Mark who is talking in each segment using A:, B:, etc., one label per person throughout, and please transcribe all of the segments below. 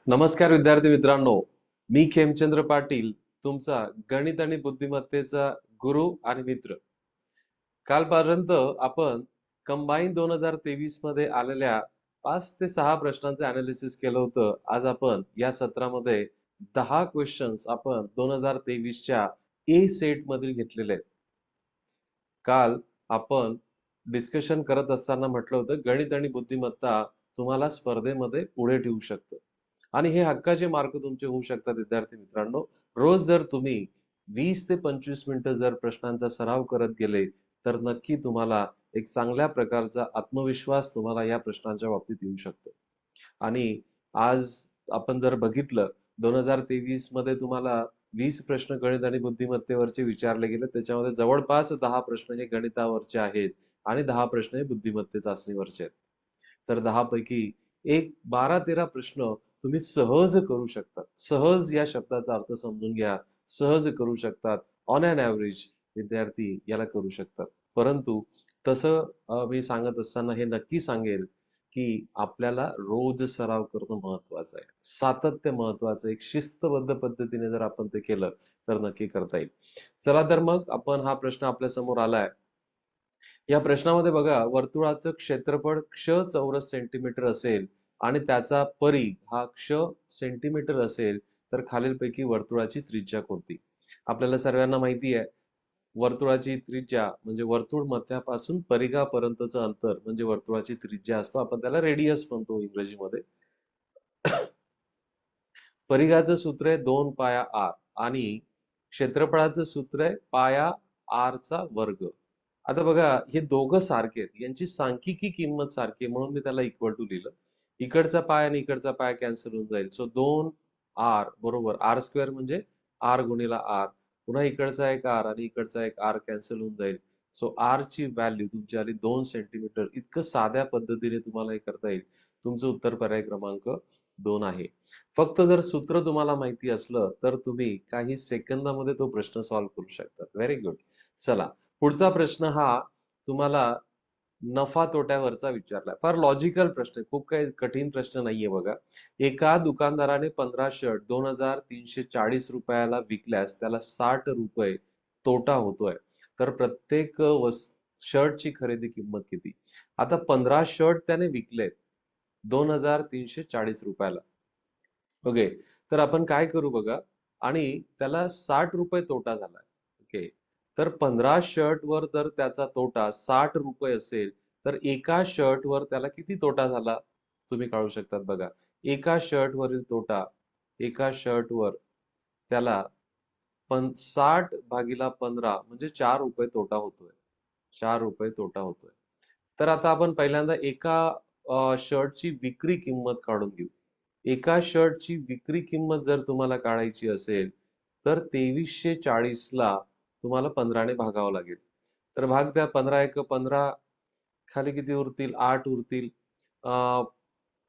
A: नमस्कार विद्यार्थी मित्रांनो, मी खेमचंद्र पाटील, तुमचा गणित आणि बुद्धिमत्तेचा गुरु आणि मित्र. कालपर्यंत आपण कंबाईन 2023 मध्ये आलेल्या 5 ते 6 प्रश्नांचे अनालिसिस केलं होतं. आज आपण या सत्रामध्ये 10 क्वेश्चन्स आपण 2023 च्या ए सेट मधील घेतलेले आहेत. काल आपण डिस्कशन करत असताना म्हटलं होतं गणित आणि बुद्धिमत्ता तुम्हाला स्पर्धेमध्ये पुढे ठेवू शकतं आणि हे हक्काचे मार्क तुमचे होऊ शकतात. विद्यार्थी मित्रांनो, रोज जर तुम्ही 20 ते 25 मिनिटं जर प्रश्नांचा सराव करत गेले तर नक्की तुम्हाला एक चांगल्या प्रकारचा आत्मविश्वास तुम्हाला या प्रश्नांच्या बाबतीत येऊ शकतो. आणि आज आपण जर बघितलं 2023 मध्ये तुम्हाला 20 प्रश्न गणित आणि बुद्धिमत्तेवरचे विचारले गेले. त्याच्यामध्ये जवळपास 10 प्रश्न हे गणितावरचे आहेत आणि 10 प्रश्न हे बुद्धिमत्ते चाचणीवरचे आहेत. तर 10 पैकी एक 12-13 प्रश्न तुम्ही सहज करू शकता. सहज या शब्दाचा अर्थ समजून घ्या. सहज करू शकतात. ऑन एन ॲव्हरेज विद्यार्थी याला करू शकतात. परंतु तसं मी सांगत असताना हे नक्की सांगेल की आपल्याला रोज सराव करणं महत्त्वाचं आहे. सातत्य महत्त्वाचं आहे. एक शिस्तबद्ध पद्धतीने जर आपण ते केलं तर नक्की करता येईल. चला तर मग आपण हा प्रश्न आपल्या समोर आलाय. या प्रश्नामध्ये बघा, वर्तुळाचं क्षेत्रफळ क्ष चौरस सेंटीमीटर असेल आणि त्याचा परिघ हा क्ष सेंटीमीटर असेल तर खालीलपैकी वर्तुळाची त्रिज्या कोणती? आपल्याला सर्वांना माहिती आहे वर्तुळाची त्रिज्या म्हणजे वर्तुळ मध्यापासून परिघापर्यंतचं अंतर म्हणजे वर्तुळाची त्रिज्या असतो. आपण त्याला रेडियस म्हणतो इंग्रजीमध्ये. परिघाचं सूत्र आहे 2 पाया आर आणि क्षेत्रफळाचं सूत्र आहे पाया आर चा वर्ग. आता बघा हे दोघं सारखे आहेत, यांची सांख्यिकी किंमत सारखी आहे म्हणून मी त्याला इक्वल टू लिहिलं. इकडचा पाय आणि इकडचा पाय कॅन्सल होऊन जाईल. सो 2 आर बरोबर आर स्क्वेअर म्हणजे आर गुणिला आर. पुन्हा इकडचा एक आर आणि इकडचा एक आर कॅन्सल होऊन जाईल. सो आर ची व्हॅल्यू तुमची आली 2 सेंटीमीटर. इतकं साध्या पद्धतीने तुम्हाला हे करता येईल. तुमचं उत्तर पर्याय क्रमांक 2 आहे. फक्त जर सूत्र तुम्हाला माहिती असलं तर तुम्ही काही सेकंदामध्ये तो प्रश्न सॉल्व्ह करू शकता. Very good. चला पुढचा प्रश्न हा तुम्हाला नफा तोट्यावरचा विचारलाय. फार लॉजिकल प्रश्न आहे. खूप काही कठीण प्रश्न नाहीये बघा. एका दुकानदाराने 15 शर्ट 2340 रुपयाला विकल्यास त्याला 60 रुपये तोटा होतोय. तर प्रत्येक शर्टची खरेदी किंमत किती? आता 15 शर्ट त्याने विकलेत 2340 रुपयाला. ओके. तर आपण काय करू बघा आणि त्याला 60 रुपये तोटा झालाय. ओके. तर 15 शर्टवर जर त्याचा तोटा 60 रुपये असेल तर एका शर्टवर त्याला किती तोटा झाला? तुम्ही काढू शकतात बघा. एका शर्टवरील तोटा, एका शर्टवर त्याला 60 भागीला 15 म्हणजे 4 रुपये तोटा होतोय. 4 रुपये तोटा होतोय. तर आता आपण पहिल्यांदा एका शर्टची विक्री किंमत काढून घेऊ. एका शर्टची विक्री किंमत जर तुम्हाला काढायची असेल तर 2340 ला तुम्हाला 15 ने भागावं लागेल. तर भाग द्या 15 एक 15 खाली किती उरतील? 8 उरतील.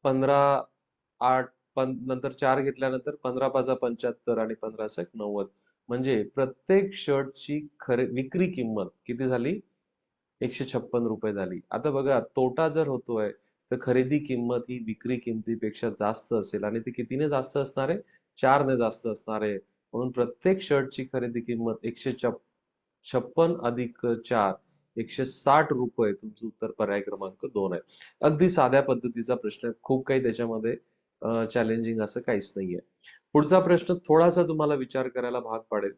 A: 15 8 नंतर 4 घेतल्यानंतर 15 पाचा 75 आणि 15 सेक 90. म्हणजे प्रत्येक शर्टची विक्री किंमत किती झाली? 156 रुपये झाली. आता बघा तोटा जर होतोय तर खरेदी किंमत ही विक्री किमतीपेक्षा जास्त असेल आणि ती कितीने जास्त असणार आहे? 4 ने जास्त असणार आहे. म्हणून प्रत्येक शर्टची खरेदी किंमत 156 अधिक 4 160 रुपये. तुमचं उत्तर पर्याय क्रमांक 2 आहे. अगदी साध्या पद्धतीचा प्रश्न आहे. खूप काही त्याच्यामध्ये चॅलेंजिंग असं काहीच नाहीये. पुढचा प्रश्न थोडासा तुम्हाला विचार करायला भाग पाडेल.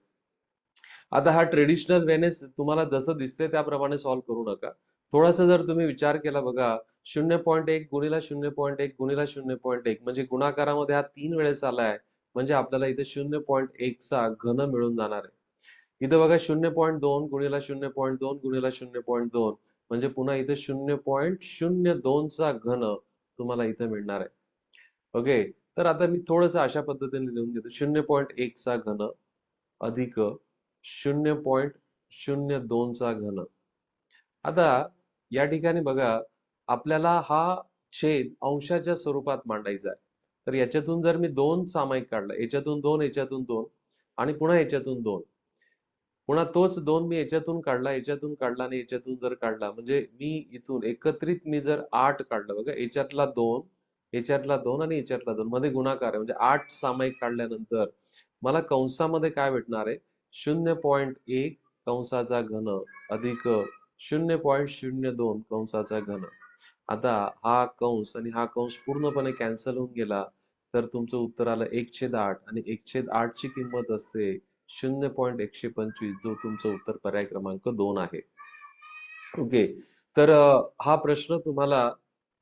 A: आता हा ट्रेडिशनल वेने तुम्हाला जसं दिसतंय त्याप्रमाणे सॉल्व्ह करू नका. थोडासा जर तुम्ही विचार केला बघा 0.1 गुणिला 0.1 गुणिला 0.1 म्हणजे गुणाकारामध्ये हा 3 वेळेस आलाय. म्हणजे आपल्याला इथे 0.1 चा घन मिळून जाणार आहे. इथं बघा 0.2 गुणिला 0.2 गुणिला 0.2 म्हणजे पुन्हा इथे 0.02 चा घन तुम्हाला इथे मिळणार आहे. ओके. तर आता मी थोडंसं अशा पद्धतीने लिहून घेतो. 0.1 चा घन अधिक 0.02 चा घन. आता या ठिकाणी बघा आपल्याला हा छेद अंशाच्या स्वरूपात मांडायचा आहे. तर याच्यातून जर मी 2 सामायिक काढला, याच्यातून 2, याच्यातून 2 आणि पुन्हा याच्यातून 2. पुन्हा तोच 2 मी याच्यातून काढला, याच्यातून काढला आणि याच्यातून जर काढला म्हणजे मी इथून एकत्रित मी जर 8 काढलं बघा याच्यातला 2 याच्यातला 2 आणि याच्यातला 2 मध्ये गुणाकार आहे. म्हणजे 8 सामायिक काढल्यानंतर मला कंसामध्ये काय भेटणार आहे? 0.1 कंसाचा घन अधिक 0.02 कंसाचा घन. आता हा कंस आणि हा कंस पूर्णपणे कॅन्सल होऊन गेला, तर तुमचं उत्तर आलं 1/8 आणि 1/8 ची किंमत असते 0.125, जो तुमचं उत्तर पर्याय क्रमांक 2 आहे. ओके. तर हा प्रश्न तुम्हाला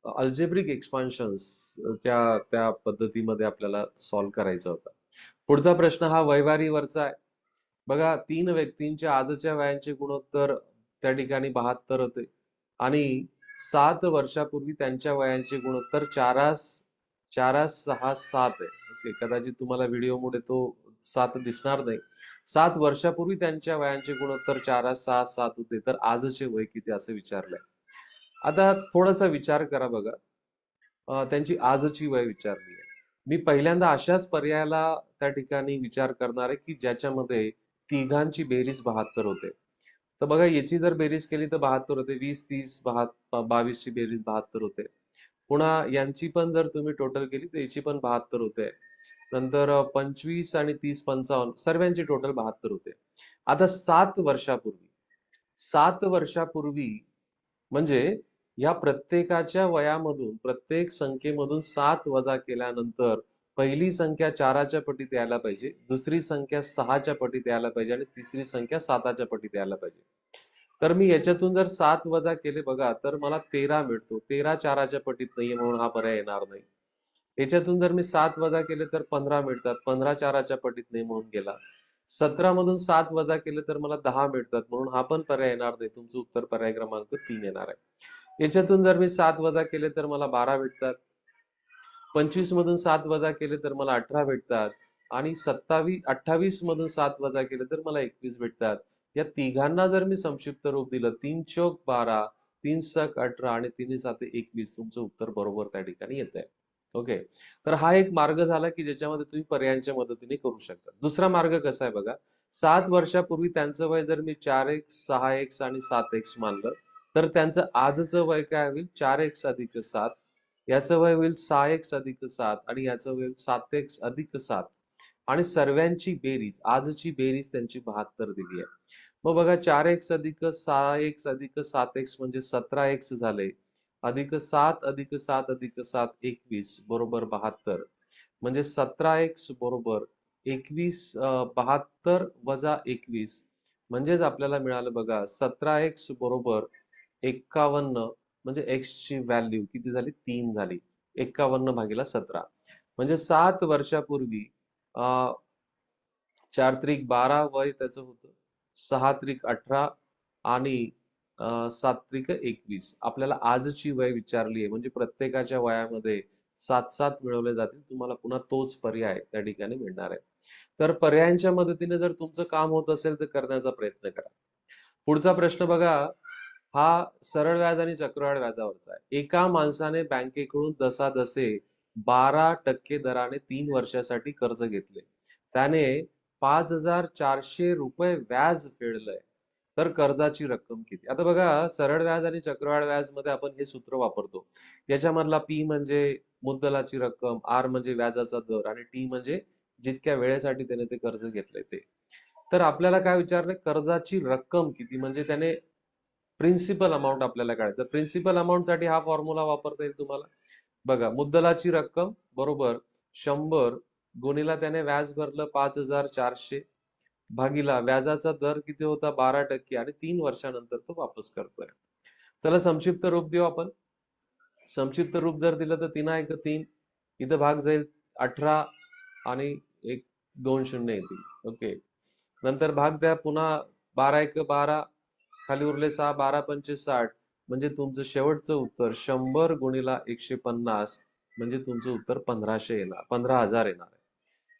A: अल्जेब्रिक एक्सपान्शन्स त्या त्या पद्धतीमध्ये आपल्याला सॉल्व्ह करायचा होता. पुढचा प्रश्न हा वयवारीवरचा आहे. बघा, 3 व्यक्तींच्या आजच्या वयांचे गुणोत्तर त्या ठिकाणी 72 होते आणि 7 वर्षापूर्वी त्यांच्या वयांचे गुणोत्तर 4:6:7 आहे. ओके, कदाचित तुम्हाला व्हिडिओमुळे तो 7 दिसणार नाही. 7 वर्षापूर्वी त्यांच्या वयांचे गुणोत्तर 4:6:7 होते, तर आजचे वय किती असं विचारलंय. आता थोडासा विचार करा बघा. त्यांची आजची वय विचारली आहे. मी पहिल्यांदा अशाच पर्यायाला त्या ठिकाणी विचार करणार आहे, की ज्याच्यामध्ये तिघांची बेरीज 72 होते. तर बघा, याची जर बेरीज केली तर 72 होते. 20, 30, 22 ची बेरीज 72 होते. पुन्हा यांची पण जर तुम्ही टोटल केली तर याची पण 72 होते. नंतर 25 आणि 30, 55 सर्वांची टोटल 72 होते. आता 7 वर्षापूर्वी म्हणजे या प्रत्येकाच्या वयामधून, प्रत्येक संख्येमधून 7 वजा केल्यानंतर पहिली संख्या 4च्या पटीत यायला पाहिजे, दुसरी संख्या 6च्या पटीत यायला पाहिजे आणि तिसरी संख्या 7च्या पटीत यायला पाहिजे. तर मी याच्यातून जर 7 वजा केले बघा, तर मला 13 मिळतो. 13 4च्या पटीत नाहीये म्हणून हा पर्याय येणार नाही. याच्यातून जर मी 7 वजा केले तर 15 मिळतात. 15 4च्या पटीत नाही म्हणून गेला. 17 मधून 7 वजा केले तर मला 10 मिळतात म्हणून हा पण पर्याय येणार नाही. तुमचं उत्तर पर्याय क्रमांक 3 येणार आहे. याच्यातून जर मी 7 वजा केले तर मला 12 भेटतात. 25 मधून 7 वजा केले तर मला 18 भेटतात आणि 28 मधून 7 वजा केले तर मला 21 भेटतात. या तिघांना जर मी संक्षिप्त रूप दिलं 3 चौक 12, 3 सक 18 आणि 3 7 21, तुमचं उत्तर बरोबर त्या ठिकाणी येत आहे. ओके. तर हा एक मार्ग झाला की ज्याच्यामध्ये तुम्ही पर्यायांच्या मदतीने करू शकता. दुसरा मार्ग कसा आहे बघा. 7 वर्षापूर्वी त्यांचं वय जर मी 4x, 6x आणि 7x मानलं, तर त्यांचं आजचं वय काय होईल? 4x अधिक 7. याचं वय होईल 6x अधिक 7 आणि याचं वय 7x अधिक 7 आणि सर्वांची बेरीज, आजची बेरीज त्यांची 72 दिली आहे. मग बघा, 4x अधिक 6x अधिक 7x म्हणजे 17x झाले, अधिक 7 अधिक 7 अधिक 7 21 बरोबर 72. म्हणजे 17x बरोबर 21, 72 वजा 21 म्हणजेच आपल्याला मिळालं बघा 17x बरोबर 51. म्हणजे x ची व्हॅल्यू किती झाली? 3 झाली. 51 भागिले 17 म्हणजे 7 वर्षापूर्वी 4 त्रिक 12 वय त्याचं होतं, 6 त्रिक 18 आणि 7 त्रिक 21. आपल्याला आजची वय विचारली आहे म्हणजे प्रत्येकाच्या वयामध्ये 7-7 मिळवले जातील. तुम्हाला पुन्हा तोच पर्याय त्या ठिकाणी मिळणार आहे. तर पर्यायांच्या मदतीने जर तुमचं काम होत असेल तर करण्याचा प्रयत्न करा. पुढचा प्रश्न बघा, हा सरळ व्याज आणि चक्रवाढ व्याजावरचा आहे. एका माणसाने बँकेकडून दसादसे 12% दराने 3 वर्षासाठी कर्ज घेतले. त्याने 5,400 रुपये व्याज फेडलंय. तर कर्जाची रक्कम किती? आता बघा, सरळ व्याज आणि चक्रवाढ व्याज मध्ये आपण हे सूत्र वापरतो. याच्यामधला P म्हणजे मुद्दलाची रक्कम, R म्हणजे व्याजाचा दर आणि T म्हणजे जितक्या वेळेसाठी त्याने ते कर्ज घेतलंय ते. तर आपल्याला काय विचारलंय? कर्जाची रक्कम किती म्हणजे त्याने प्रिन्सिपल अमाऊंट आपल्याला काढायचं. प्रिन्सिपल अमाऊंट साठी हा फॉर्म्युला वापरता येईल तुम्हाला. बघा, मुद्दलाची रक्कम बरोबर 100 गुणिला त्याने व्याज भरलं 5,400 भागीला व्याजाचा दर किती होता? 12% आणि 3 वर्षानंतर तो वापस करतोय. त्याला संक्षिप्त रूप देऊ आपण. संक्षिप्त रूप जर दिलं तर 3 1 3, इथं भाग जाईल 18 आणि एक 2 शून्य येतील. ओके. नंतर भाग द्या पुन्हा 12 1 12, खाली उरले 6, 12 पंचे 60 म्हणजे तुमचं शेवटचं उत्तर 100 गुणिला 150 म्हणजे तुमचं उत्तर 1500 येणार, 15,000 येणार आहे.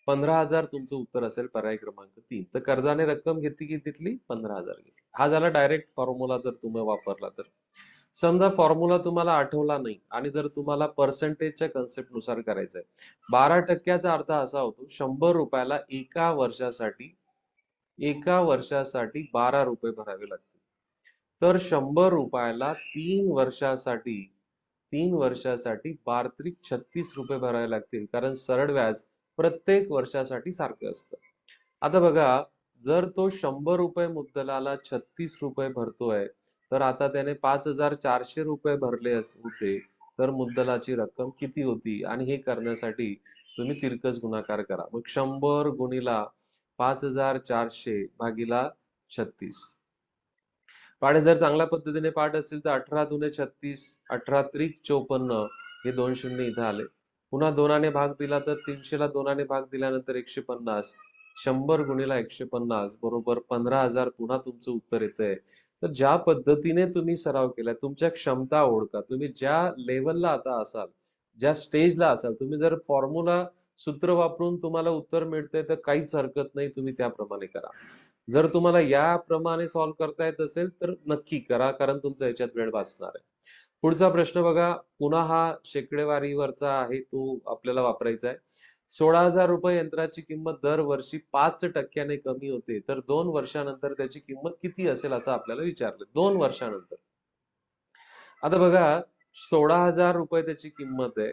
A: 15,000 तुमचं उत्तर असेल पर्याय क्रमांक 3. तर कर्जाने रक्कम घेतली कितीतली? 15,000 घेतली. हा झाला डायरेक्ट फॉर्म्युला जर तुम्ही वापरला तर. समजा फॉर्म्युला तुम्हाला आठवला नाही आणि जर तुम्हाला पर्सेंटेजच्या कन्सेप्ट नुसार करायचं आहे, 12%चा अर्थ असा होतो 100 रुपयाला एका वर्षासाठी 12 रुपये भरावे लागतील. तर 100 रुपयाला 3 वर्षासाठी 3 वर्षासाठी बारत्रिक 36 रुपये भरावे लागतील, कारण सरळ व्याज प्रत्येक वर्षासाठी सारखं असतं. आता बघा, जर तो 100 रुपये मुद्दलाला 36 रुपये भरतोय, तर आता त्याने 5,400 रुपये भरले होते, तर मुद्दलाची रक्कम किती होती? आणि हे करण्यासाठी तुम्ही तिरकस गुणाकार करा. मग 100 गुणिला 5,400 भागीला 36. पाढे जर चांगल्या पद्धतीने पाठ असतील तर 18 दुने 36, 18 त्रिक 54, हे 2 शून्य इथं आले. पुन्हा 2ने भाग दिला तर 300 ला 2ने भाग दिल्यानंतर 150, 100 गुणिला 150 बरोबर 15,000 पुन्हा तुमचं उत्तर येतंय. तर ज्या पद्धतीने तुम्ही सराव केलाय, तुमच्या क्षमता ओळखा. तुम्ही ज्या लेव्हलला आता असाल, ज्या स्टेजला असाल, तुम्ही जर फॉर्म्युला सूत्र वापरून तुम्हाला उत्तर मिळतंय तर काहीच हरकत नाही, तुम्ही त्याप्रमाणे करा. जर तुम्हाला याप्रमाणे सॉल्व्ह करता येत असेल तर नक्की करा, कारण तुमचा याच्यात वेळ वाचणार आहे. पुढचा प्रश्न बघा, पुन्हा हा शेकडेवारीवरचा आहे, तो आपल्याला वापरायचा आहे. 16,000 रुपये यंत्राची किंमत दरवर्षी 5% कमी होते, तर 2 वर्षानंतर त्याची किंमत किती असेल असं आपल्याला विचारलं. 2 वर्षानंतर. आता बघा, 16,000 रुपये त्याची किंमत आहे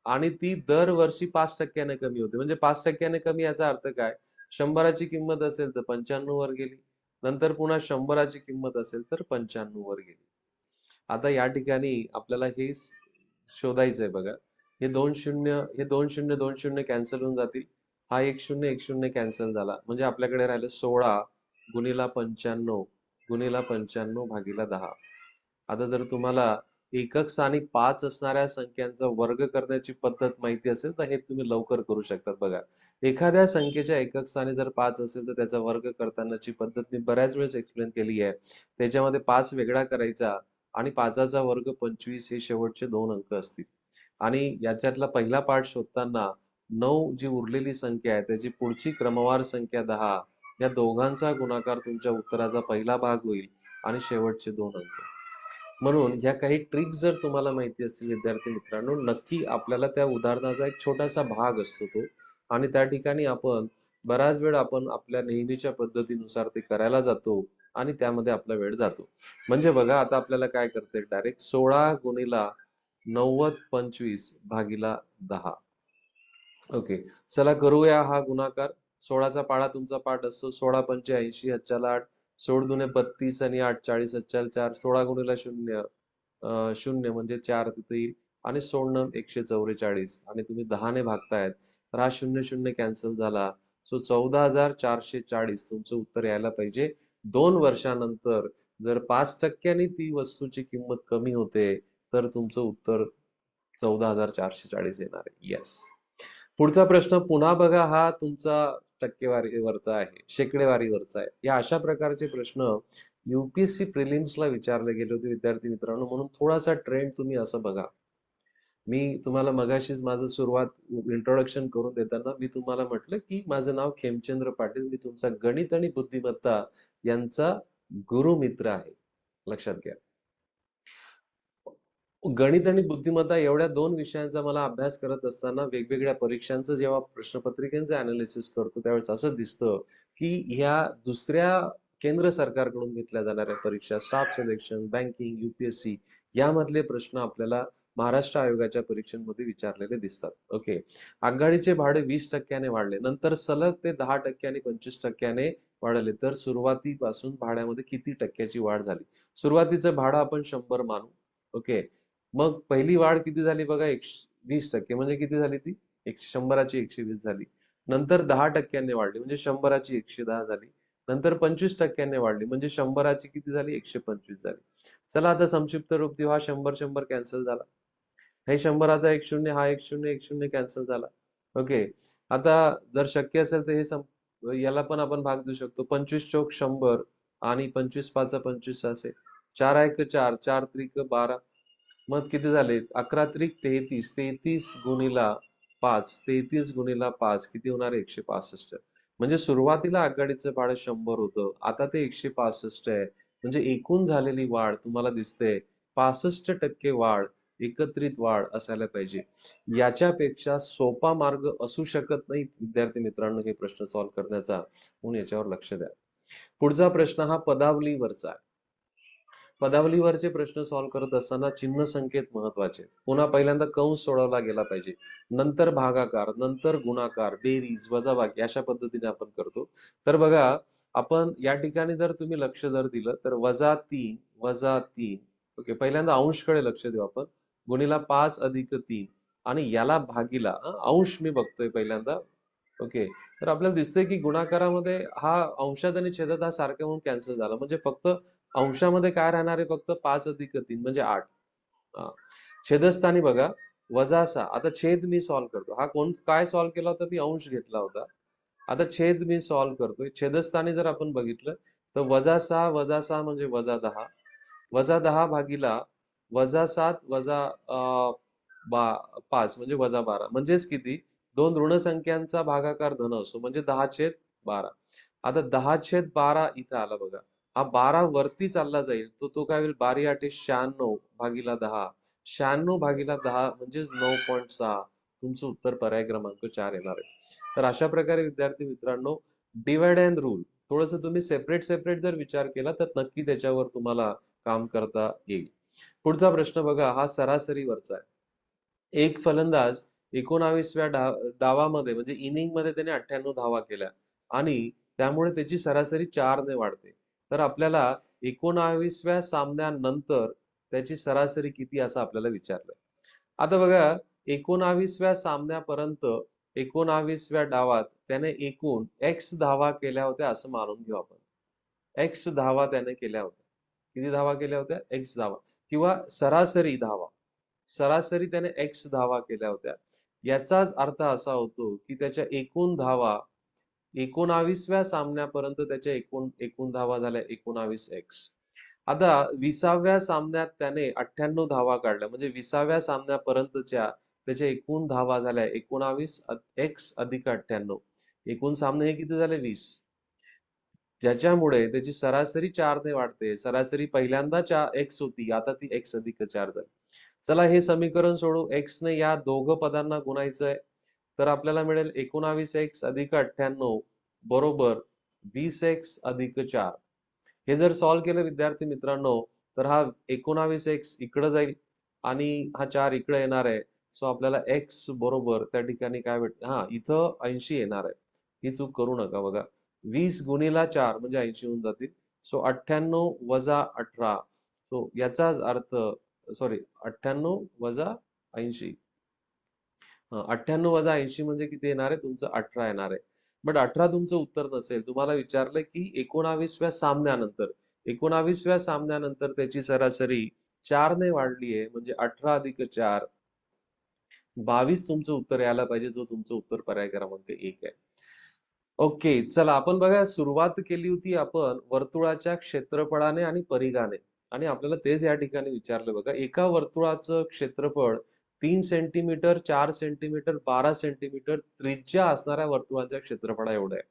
A: आणि ती दरवर्षी 5% कमी होते. म्हणजे 5% कमी याचा अर्थ काय? 100ची किंमत असेल तर 95 वर गेली. नंतर पुन्हा 100ची किंमत असेल तर 95 वर गेली. आता या ठिकाणी आपल्याला हे शोधायचंय बघा. हे 2 शून्य, हे 2 शून्य, 2 शून्य कॅन्सल होऊन जातील. हा 1 शून्य, 1 शून्य कॅन्सल झाला. म्हणजे आपल्याकडे राहिलं 16 गुणिला 95 गुणिला 95 भागीला 10. आता जर तुम्हाला एकक स्थानी 5 असणाऱ्या संख्यांचा वर्ग करण्याची पद्धत माहिती असेल तर हे तुम्ही लवकर करू शकतात. बघा, एखाद्या संख्येच्या एकक स्थानी जर 5 असेल तर त्याचा वर्ग करतानाची पद्धत मी बऱ्याच वेळेस एक्सप्लेन केली आहे. त्याच्यामध्ये 5 वेगळा करायचा आणि 5चा वर्ग 25 हे शेवटचे 2 अंक असतील. आणि याच्यातला पहिला पार्ट शोधताना 9 जी उरलेली संख्या आहे त्याची पुढची क्रमवार संख्या 10, या दोघांचा गुणाकार तुमच्या उत्तराचा पहिला भाग होईल आणि शेवटचे 2 अंक. म्हणून ह्या काही ट्रिक्स जर तुम्हाला माहिती असतील विद्यार्थी मित्रांनो, नक्की आपल्याला त्या उदाहरणाचा एक छोटासा भाग असतो तो, आणि त्या ठिकाणी आपण बराच वेळ आपण आपल्या नेहमीच्या पद्धतीनुसार ते करायला जातो आणि त्यामध्ये आपला वेळ जातो. म्हणजे बघा, आता आपल्याला काय करते, डायरेक्ट 16 गुणिला 90 25 भागीला 10. ओके, चला करूया हा गुणाकार. 16चा पाढा तुमचा पाठ असतो. 16 पंचे 80 हच्चाला 8, 16 दुने 32 आणि 8 40 हच्चाला 4, 16 गुणिला 0 0 म्हणजे 4 तिथे येईल आणि 16 144 आणि तुम्ही 10ने भागतायत तर हा 0 0 कॅन्सल झाला. सो 14,440 तुमचं उत्तर यायला पाहिजे. 2 वर्षानंतर जर 5% ती वस्तूची किंमत कमी होते तर तुमचं उत्तर 14,440 येणार आहे. येस. पुढचा प्रश्न पुन्हा बघा, हा तुमचा टक्केवारीवरचा आहे, शेकडेवारीवरचा आहे. या अशा प्रकारचे प्रश्न UPSC प्रिलिम्सला विचारले गेले होते विद्यार्थी मित्रांनो, म्हणून थोडासा ट्रेंड तुम्ही असं बघा. मी तुम्हाला मगाशीच माझं सुरुवात इंट्रोडक्शन करून देताना मी तुम्हाला म्हटलं की माझं नाव खेमचंद्र पाटील, मी तुमचा गणित आणि बुद्धिमत्ता यांचा गुरुमित्र आहे. लक्षात घ्या. गणित आणि बुद्धिमत्ता एवढ्या 2 विषयांचा मला अभ्यास करत असताना वेगवेगळ्या परीक्षांचं जेव्हा प्रश्नपत्रिकांचं अनालिसिस करतो त्यावेळेस असं दिसतं की ह्या दुसऱ्या केंद्र सरकारकडून घेतल्या जाणाऱ्या परीक्षा, स्टाफ सिलेक्शन, बँकिंग, UPSC यामधले प्रश्न आपल्याला महाराष्ट्र आयोगाच्या परीक्षांमध्ये विचारलेले दिसतात. ओके, आगगाडीचे भाडे 20% वाढले, नंतर सलग ते 10% 25% वाढले, तर सुरुवातीपासून भाड्यामध्ये किती टक्क्याची वाढ झाली? सुरुवातीचं भाडं आपण 100 मानू. ओके, मग पहिली वाढ किती झाली बघा, 20%, म्हणजे किती झाली ती? 100ची 120 झाली. नंतर 10% वाढली म्हणजे 100ची 110 झाली. नंतर 25% वाढली म्हणजे 100ची किती झाली? 125 झाली. चला आता संक्षिप्त रूप देऊ. हा 100 कॅन्सल झाला. हे 100चा 1 शून्य, हा 1 शून्य, 1 शून्य कॅन्सल झाला. ओके, आता जर शक्य असेल तर हे याला पण आपण भाग देऊ शकतो. 25 चौक 100 आणि 25 पाचा 25 असे. 4 एक 4, 4 त्रिक 12. मग किती झाले? 11 त्रिक 33, 33 गुणिला 5, 33 गुणिला 5 किती होणार? 165. म्हणजे सुरुवातीला आगगाडीचं भाडं 100 होतं, आता ते 165 आहे. म्हणजे एकूण झालेली वाढ तुम्हाला दिसते 65% वाढ, एकत्रित वाढ असायला पाहिजे. याच्यापेक्षा सोपा मार्ग असू शकत नाही विद्यार्थी मित्रांनो हे प्रश्न सॉल्व्ह करण्याचा, म्हणून याच्यावर लक्ष द्या. पुढचा प्रश्न हा पदावलीवरचा आहे. पदावलीवरचे प्रश्न सॉल्व्ह करत असताना चिन्ह संकेत महत्वाचे. पुन्हा पहिल्यांदा कंस सोडवला गेला पाहिजे, नंतर भागाकार, नंतर गुणाकार, बेरीज, वजाबाकी अशा पद्धतीने आपण करतो. तर बघा, आपण या ठिकाणी जर तुम्ही लक्ष जर दिलं तर -3 -3, ओके, पहिल्यांदा अंशकडे लक्ष देऊ आपण. गुणिला 5 अधिक 3 आणि याला भागीला अंश मी बघतोय पहिल्यांदा, ओके. तर आपल्याला दिसतंय की गुणाकारामध्ये हा अंशात आणि छेदात हा सारखा म्हणून कॅन्सल झाला. म्हणजे फक्त अंशामध्ये काय राहणार आहे, फक्त 5 अधिक 3 म्हणजे 8. छेदस्थानी बघा -6. आता छेद मी सॉल्व्ह करतो. हा कोण काय सॉल्व्ह केला होता, मी अंश घेतला होता. आता छेद मी सॉल्व्ह करतोय. छेदस्थानी जर आपण बघितलं तर -6 -6 म्हणजे -10. -10 भागीला -7 -5 म्हणजे -12. म्हणजेच किती, दोन ऋण संख्यांचा भागाकार धन असतो म्हणजे 10/12. आता 10/12 इथं आला बघा. हा 12 वरती चालला जाईल, तो काय होईल, 12×8 = 96 भागीला 10. 96 भागीला 10 म्हणजेच 9.6. तुमचं उत्तर पर्याय क्रमांक 4 येणार आहे. तर अशा प्रकारे विद्यार्थी मित्रांनो, डिव्हाइड अँड रूल थोडंसं तुम्ही सेपरेट सेपरेट जर विचार केला तर नक्की त्याच्यावर तुम्हाला काम करता येईल. पुढचा प्रश्न बघा, हा सरासरीवरचा आहे. एक फलंदाज 19व्या डावामध्ये म्हणजे इनिंगमध्ये त्याने 98 धावा केल्या आणि त्यामुळे त्याची सरासरी 4 ने वाढते. तर आपल्याला 19व्या सामन्यानंतर त्याची सरासरी किती असं आपल्याला विचारलंय. आता बघा, 19व्या सामन्यापर्यंत 19व्या डावात त्याने एकूण एक्स धावा केल्या होत्या असं मानून घेऊ आपण. एक्स धावा त्याने केल्या होत्या. किती धावा केल्या होत्या, एक्स धावा, किंवा सरासरी धावा. सरासरी त्याने एक्स धावा केल्या होत्या. याचाच अर्थ असा होतो की त्याच्या एकूण धावा 19व्या सामन्यापर्यंत त्याच्या एकूण एकूण धावा झाल्या 19 एक्स. आता 20व्या सामन्यात त्याने 98 धावा काढल्या म्हणजे 20व्या सामन्यापर्यंतच्या त्याच्या एकूण धावा झाल्या 19 एक्स अधिक 98. एकूण सामने हे किती झाले, 20. ज्याच्यामुळे त्याची सरासरी 4 ने वाढते. सरासरी पहिल्यांदा एक्स होती, आता ती एक्स अधिक 4 झाली. चला हे समीकरण सोडू. एक्स ने या दोघं पदांना गुणायचंय. तर आपल्याला मिळेल 19 एक्स अधिक 98 बरोबर 20 एक्स अधिक 4. हे जर सॉल्व्ह केलं विद्यार्थी मित्रांनो, तर हा 19 एक्स इकडे जाईल आणि हा 4 इकडे येणार आहे. सो आपल्याला एक्स बरोबर त्या ठिकाणी काय भेटतं, हा इथं 80 येणार आहे. ही चूक करू नका बघा. 20 गुणिला 4 म्हणजे 80 होऊन जातील. सो 98 वजा 18. सो याचाच अर्थ, सॉरी, 98 वजा 80. 98 वजा 80 म्हणजे किती येणार आहे, तुमचं 18 येणार आहे. बट 18 तुमचं उत्तर नसेल. तुम्हाला विचारलं की 19व्या सामन्यानंतर, 19व्या सामन्यानंतर त्याची सरासरी 4 ने वाढली आहे म्हणजे 18 अधिक 4 22 तुमचं उत्तर यायला पाहिजे, जो तुमचं उत्तर पर्याय क्रमांक 1 आहे. ओके, चला आपण बघा, सुरुवात केली होती आपण वर्तुळाच्या क्षेत्रफळाने आणि परिघाने, आणि आपल्याला तेच या ठिकाणी विचारलं बघा. एका वर्तुळाचं क्षेत्रफळ 3 सेंटीमीटर, 4 सेंटीमीटर, 12 सेंटीमीटर त्रिज्या असणाऱ्या वर्तुळाच्या क्षेत्रफळा एवढं आहे.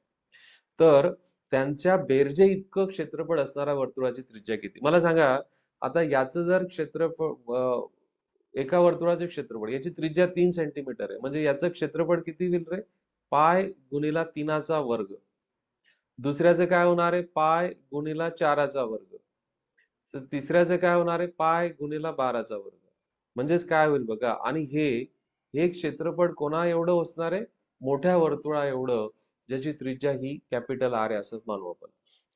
A: तर त्यांच्या बेरजे इतकं क्षेत्रफळ असणाऱ्या वर्तुळाची त्रिज्या किती, मला सांगा. आता याचं जर क्षेत्रफळ, एका वर्तुळाचे क्षेत्रफळ, याची त्रिज्या 3 सेंटीमीटर आहे म्हणजे याचं क्षेत्रफळ किती होईल रे, पाय गुणिला 3चा वर्ग. दुसऱ्याचं काय होणार आहे, पाय गुणिला 4चा वर्ग. तर तिसऱ्याचं काय होणार आहे, पाय गुणिला 12चा वर्ग. म्हणजेच काय होईल बघा, आणि हे हे क्षेत्रफळ कोणा एवढं असणार आहे, मोठ्या वर्तुळा एवढं, ज्याची त्रिज्या ही कॅपिटल आर आहे असंच मानू आपण.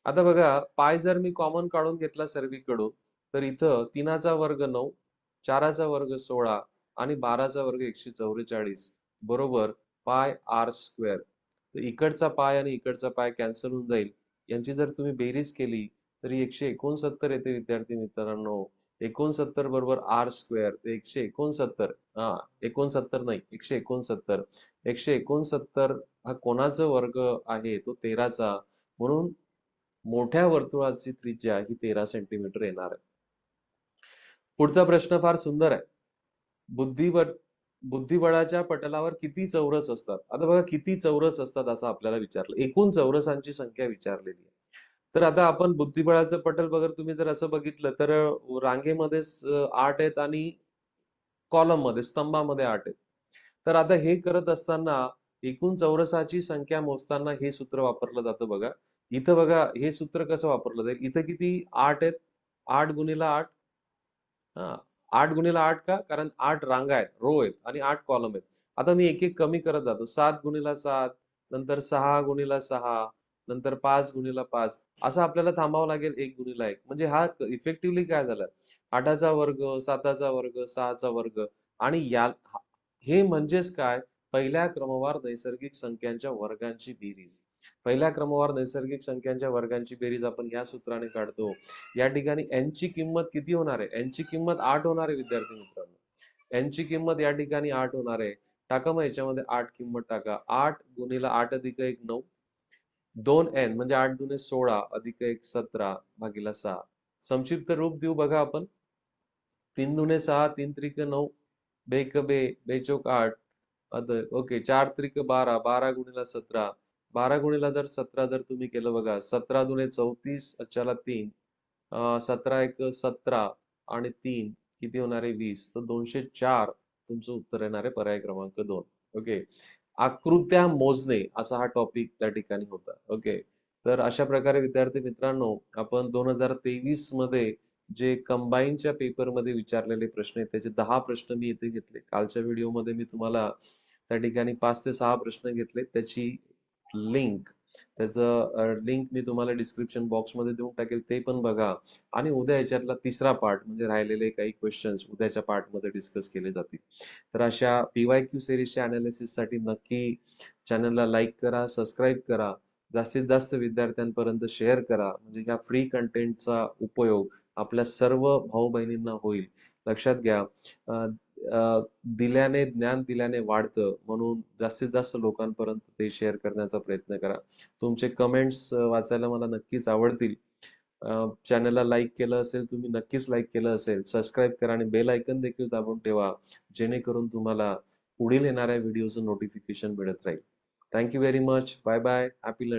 A: आता बघा, पाय जर मी कॉमन काढून घेतला सर्वीकडून, तर इथं 3चा वर्ग 9, 4चा वर्ग 16 आणि 12चा वर्ग 144 बरोबर पाय आर स्क्वेअर. तर इकडचा पाय आणि इकडचा पाय कॅन्सल होऊन जाईल. यांची जर तुम्ही बेरीज केली तर 169 येते विद्यार्थी मित्रांनो. 69 बरोबर आर स्क्वेअर, ते 169, 69 नाही, 169. 169 हा कोणाचा वर्ग आहे, तो 13चा. म्हणून मोठ्या वर्तुळाची त्रिज्या ही 13 सेंटीमीटर येणार आहे. पुढचा प्रश्न फार सुंदर आहे. बुद्धिबळाच्या पटलावर किती चौरस असतात. आता बघा, किती चौरस असतात असं आपल्याला विचारलं. एकूण चौरसांची संख्या विचारलेली आहे. तर आता आपण बुद्धिबळाचं पटल बघा, तुम्ही जर असं बघितलं तर रांगेमध्ये 8 आहेत आणि कॉलम मध्ये, स्तंभामध्ये 8 आहेत. तर आता हे करत असताना एकूण चौरसाची संख्या मोजताना हे सूत्र वापरलं जातं बघा. इथं बघा, हे सूत्र कसं वापरलं जाईल, इथं किती 8 आहेत 8 गुणिला 8 हां, 8 गुणिला 8 का? कारण 8 रांगा आहेत, रो आहेत आणि 8 कॉलम आहेत. आता मी एक-एक कमी करत जातो. 7 गुणिला 7, नंतर 6 गुणिला 6, नंतर 5 गुणिला 5 असं आपल्याला थांबावं लागेल 1 गुणिला 1. म्हणजे हा इफेक्टिव्हली काय झालं? 8चा वर्ग, 7चा वर्ग, 6चा वर्ग आणि हे म्हणजेच काय? पहिल्या क्रमवार नैसर्गिक संख्यांच्या वर्गांची बेरीज. पहिल्या क्रमवार नैसर्गिक संख्यांच्या वर्गांची बेरीज आपण या सूत्राने काढतो. या ठिकाणी n ची किंमत किती होणार आहे? n ची किंमत 8 होणार आहे विद्यार्थी मित्रांनो. n ची किंमत या ठिकाणी 8 होणार आहे. टाका मग याच्यामध्ये 8 किंमत टाका. 8 गुणिला 8 अधिक 1 9. 2n म्हणजे 8 दुने 16 अधिक 1 17 भागिले 6. संक्षिप्त रूप देऊ बघा आपण. 3 दुने 6, 3 त्रिक 9, बेक बे, बेचोक 8. ओके 4 त्रिक 12, 12 गुणिला 17. 12 गुणिला जर 17 जर तुम्ही केलं बघा, 17 दुने 34, अच्छाला 3. 17 एक 17 आणि 3 किती होणार आहे 20. तर 204 तुमचं उत्तर येणार आहे पर्याय क्रमांक 2. ओके. आकृत्या मोजणे असा हा टॉपिक त्या ठिकाणी होता. ओके. तर अशा प्रकारे विद्यार्थी मित्रांनो, आपण 2023 मध्ये जे कंबाईनच्या पेपरमध्ये विचारलेले प्रश्न आहेत, त्याचे 10 प्रश्न मी इथे घेतले. कालच्या व्हिडिओमध्ये मी तुम्हाला त्या ठिकाणी 5 ते 6 प्रश्न घेतले. त्याची लिंक लिंक मी तुम्हाला डिस्क्रिप्शन बॉक्समध्ये देऊन टाकेल. ते पण बघा आणि उद्या याच्यातला तिसरा पार्ट म्हणजे राहिलेले काही क्वेश्चन्स उद्याच्या पार्टमध्ये डिस्कस केले जातील. तर अशा PYQ सीरीजच्या अनालिसिससाठी नक्की चॅनलला लाईक करा, सबस्क्राईब करा. जास्तीत जास्त विद्यार्थ्यांपर्यंत शेअर करा. म्हणजे ह्या फ्री कंटेंटचा उपयोग आपल्या सर्व भाऊ-बहिणींना होईल. लक्षात घ्या, अ, अ, ज्ञान दिल्याने वाढतं. म्हणून जास्तीत जास्त लोकांपर्यंत ते शेअर करण्याचा प्रयत्न करा. तुमचे कमेंट्स वाचायला मला नक्कीच आवडतील. चॅनलला लाईक केलं असेल, तुम्ही नक्कीच लाईक केलं असेल, सबस्क्राईब करा आणि बेल आयकॉन देखील दाबून ठेवा, जेणेकरून तुम्हाला पुढील येणाऱ्या व्हिडिओचं नोटिफिकेशन मिळत राहील. Thank you very much. Bye bye. Happy learning.